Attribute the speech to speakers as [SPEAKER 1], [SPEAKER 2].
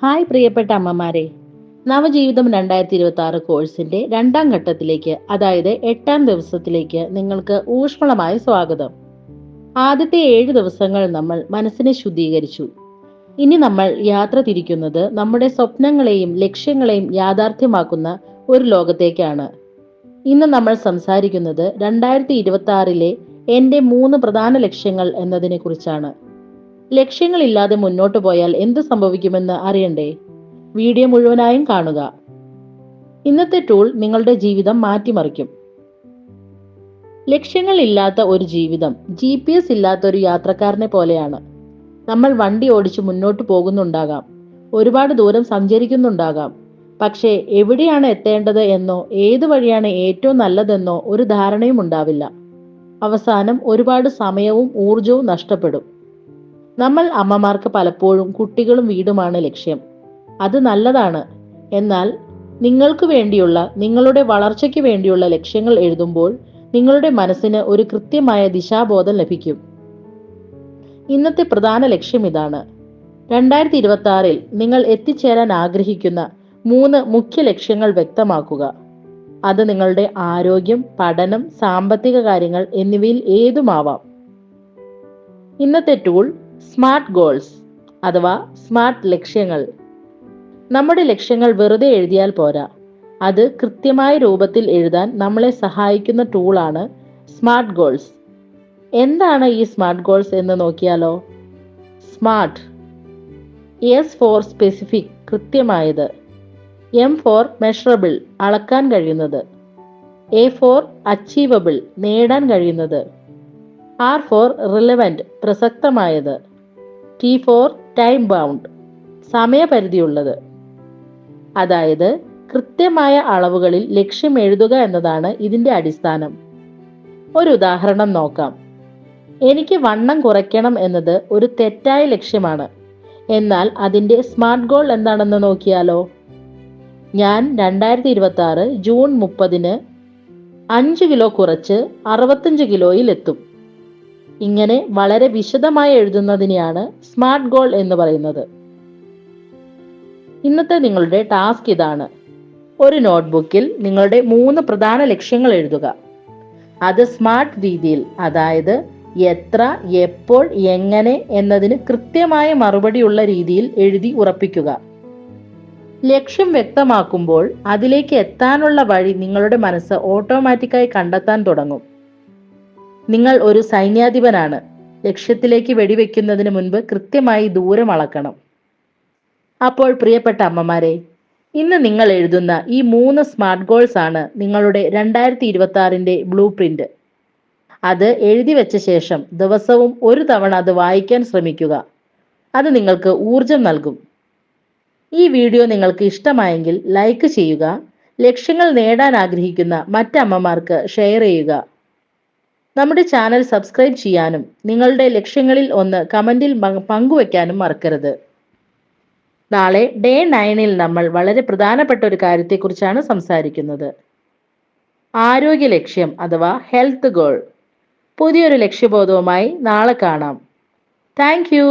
[SPEAKER 1] Hi പ്രിയപ്പെട്ട അമ്മമാരെ, നവജീവിതം 2026 കോഴ്സിന്റെ രണ്ടാം ഘട്ടത്തിലേക്ക്, അതായത് 8ാം ദിവസത്തിലേക്ക് നിങ്ങൾക്ക് ഊഷ്മളമായ സ്വാഗതം. ആദ്യത്തെ 7 ദിവസങ്ങൾ നമ്മൾ മനസ്സിനെ ശുദ്ധീകരിച്ചു. ഇനി നമ്മൾ യാത്ര തിരിക്കുന്നത് നമ്മുടെ സ്വപ്നങ്ങളെയും ലക്ഷ്യങ്ങളെയും യാഥാർത്ഥ്യമാക്കുന്ന ഒരു ലോകത്തേക്കാണ്. ഇന്ന് നമ്മൾ സംസാരിക്കുന്നത് 2026ലെ എൻ്റെ 3 പ്രധാന ലക്ഷ്യങ്ങൾ എന്നതിനെ കുറിച്ചാണ്. ലക്ഷ്യങ്ങളില്ലാതെ മുന്നോട്ട് പോയാൽ എന്ത് സംഭവിക്കുമെന്ന് അറിയണ്ടേ? വീഡിയോ മുഴുവനായും കാണുക. ഇന്നത്തെ ടൂൾ നിങ്ങളുടെ ജീവിതം മാറ്റിമറിക്കും. ലക്ഷ്യങ്ങളില്ലാത്ത ഒരു ജീവിതം GPS ഇല്ലാത്ത ഒരു യാത്രക്കാരനെ പോലെയാണ്. നമ്മൾ വണ്ടി ഓടിച്ച് മുന്നോട്ട് പോകുന്നുണ്ടാകാം, ഒരുപാട് ദൂരം സഞ്ചരിക്കുന്നുണ്ടാകാം, പക്ഷേ എവിടെയാണ് എത്തേണ്ടത് എന്നോ ഏത് വഴിയാണ് ഏറ്റവും നല്ലതെന്നോ ഒരു ധാരണയും ഉണ്ടാവില്ല. അവസാനം ഒരുപാട് സമയവും ഊർജവും നഷ്ടപ്പെടും. നമ്മൾ അമ്മമാർക്ക് പലപ്പോഴും കുട്ടികളും വീടുമാണ് ലക്ഷ്യം. അത് നല്ലതാണ്. എന്നാൽ നിങ്ങൾക്ക് വേണ്ടിയുള്ള, നിങ്ങളുടെ വളർച്ചയ്ക്ക് വേണ്ടിയുള്ള ലക്ഷ്യങ്ങൾ എഴുതുമ്പോൾ നിങ്ങളുടെ മനസ്സിന് ഒരു കൃത്യമായ ദിശാബോധം ലഭിക്കും. ഇന്നത്തെ പ്രധാന ലക്ഷ്യം ഇതാണ്. 2026ൽ നിങ്ങൾ എത്തിച്ചേരാൻ ആഗ്രഹിക്കുന്ന 3 മുഖ്യ ലക്ഷ്യങ്ങൾ വ്യക്തമാക്കുക. അത് നിങ്ങളുടെ ആരോഗ്യം, പഠനം, സാമ്പത്തിക കാര്യങ്ങൾ എന്നിവയിൽ ഏതുമാവാം. ഇന്നത്തെ ടൂൾ സ്മാർട്ട് ഗോൾസ് അഥവാ സ്മാർട്ട് ലക്ഷ്യങ്ങൾ. നമ്മുടെ ലക്ഷ്യങ്ങൾ വെറുതെ എഴുതിയാൽ പോരാ, അത് കൃത്യമായ രൂപത്തിൽ എഴുതാൻ നമ്മളെ സഹായിക്കുന്ന ടൂളാണ് സ്മാർട്ട് ഗോൾസ്. എന്താണ് ഈ സ്മാർട്ട് ഗോൾസ് എന്ന് നോക്കിയാലോ? സ്മാർട്ട്. എസ് ഫോർ സ്പെസിഫിക്, കൃത്യമായത്. എം ഫോർ മെഷറബിൾ, അളക്കാൻ കഴിയുന്നത്. എ ഫോർ അച്ചീവബിൾ, നേടാൻ കഴിയുന്നത്. ആർ ഫോർ റിലവൻറ്റ്, പ്രസക്തമായത്. ടി ഫോർ ടൈം ബൗണ്ട്, സമയപരിധിയുള്ളത്. അതായത് കൃത്യമായ അളവുകളിൽ ലക്ഷ്യം എഴുതുക എന്നതാണ് ഇതിന്റെ അടിസ്ഥാനം. ഒരു ഉദാഹരണം നോക്കാം. എനിക്ക് വണ്ണം കുറയ്ക്കണം എന്നത് ഒരു തെറ്റായ ലക്ഷ്യമാണ്. എന്നാൽ അതിന്റെ സ്മാർട്ട് ഗോൾ എന്താണെന്ന് നോക്കിയാലോ? ഞാൻ 2026 ജൂൺ 30-ന് 5 കിലോ കുറച്ച് 65 കിലോയിൽ എത്തും. ഇങ്ങനെ വളരെ വിശദമായി എഴുതുന്നതിനെയാണ് സ്മാർട്ട് ഗോൾ എന്ന് പറയുന്നത്. ഇന്നത്തെ നിങ്ങളുടെ ടാസ്ക് ഇതാണ്. ഒരു നോട്ട്ബുക്കിൽ നിങ്ങളുടെ 3 പ്രധാന ലക്ഷ്യങ്ങൾ എഴുതുക. അത് സ്മാർട്ട് രീതിയിൽ, അതായത് എത്ര, എപ്പോൾ, എങ്ങനെ എന്നതിന് കൃത്യമായ മറുപടിയുള്ള രീതിയിൽ എഴുതി ഉറപ്പിക്കുക. ലക്ഷ്യം വ്യക്തമാക്കുമ്പോൾ അതിലേക്ക് എത്താനുള്ള വഴി നിങ്ങളുടെ മനസ്സ് ഓട്ടോമാറ്റിക്കായി കണ്ടെത്താൻ തുടങ്ങും. നിങ്ങൾ ഒരു സൈന്യാധിപനാണ്. ലക്ഷ്യത്തിലേക്ക് വെടിവെക്കുന്നതിന് മുൻപ് കൃത്യമായി ദൂരം അളക്കണം. അപ്പോൾ പ്രിയപ്പെട്ട അമ്മമാരെ, ഇന്ന് നിങ്ങൾ എഴുതുന്ന ഈ 3 സ്മാർട്ട് ഗോൾസ് ആണ് നിങ്ങളുടെ 2026ന്റെ ബ്ലൂ പ്രിന്റ്. അത് എഴുതി വെച്ച ശേഷം ദിവസവും ഒരു തവണ അത് വായിക്കാൻ ശ്രമിക്കുക. അത് നിങ്ങൾക്ക് ഊർജം നൽകും. ഈ വീഡിയോ നിങ്ങൾക്ക് ഇഷ്ടമായെങ്കിൽ ലൈക്ക് ചെയ്യുക. ലക്ഷ്യങ്ങൾ നേടാൻ ആഗ്രഹിക്കുന്ന മറ്റമ്മമാർക്ക് ഷെയർ ചെയ്യുക. നമ്മുടെ ചാനൽ സബ്സ്ക്രൈബ് ചെയ്യാനും നിങ്ങളുടെ ലക്ഷ്യങ്ങളിൽ ഒന്ന് കമന്റിൽ പങ്കുവെക്കാനും മറക്കരുത്. നാളെ ഡേ 9ൽ നമ്മൾ വളരെ പ്രധാനപ്പെട്ട ഒരു കാര്യത്തെക്കുറിച്ചാണ് സംസാരിക്കുന്നത്. ആരോഗ്യ ലക്ഷ്യം അഥവാ ഹെൽത്ത് ഗോൾ. പുതിയൊരു ലക്ഷ്യബോധവുമായി നാളെ കാണാം. Thank you.